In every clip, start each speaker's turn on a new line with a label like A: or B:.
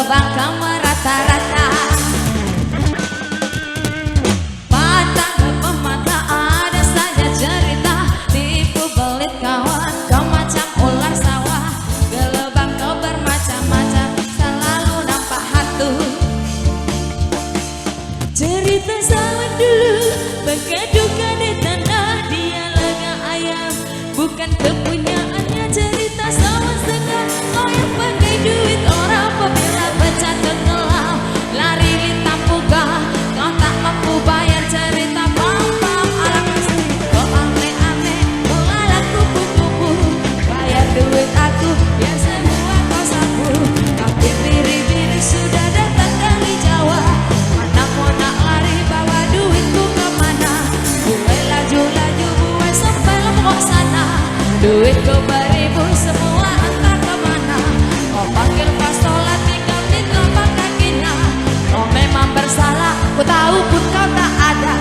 A: gelebang kamu rata-rata. Patah ke pemata ada saja cerita, tipu belit kawan kau macam ular sawah. Gelebang kau bermacam-macam, selalu nampak hantu. Cerita zaman dulu berkeduka di tanah, dia lega ayam bukan kepunyaannya. Cerita sama sekali kau yang pakai duit orang, pembela pecah tenggelam lari lintang pugah. Kau tak mampu bayar cerita pam-pam ala kasih. Kau aneh-aneh mengalah kupu-kupu, bayar duit aku yang semua kau sapu. Tapi biri-biri sudah datang dari Jawa, mana mau nak lari bawa duitku kemana. Gue laju-laju gue sampai Lombok sana, duitku beribu semua entah kemana. Kau panggil pas sholat tinggal di telapak kakinya. Kau memang bersalah, ku tahu pun kau tak ada.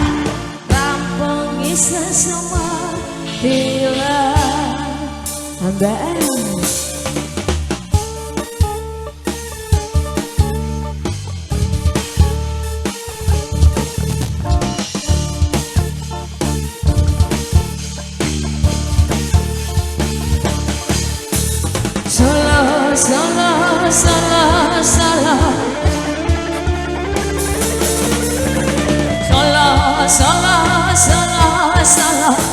A: Rampungi semua bila hamba. Salah, salah, salah, salah, salah, salah, salah, salah.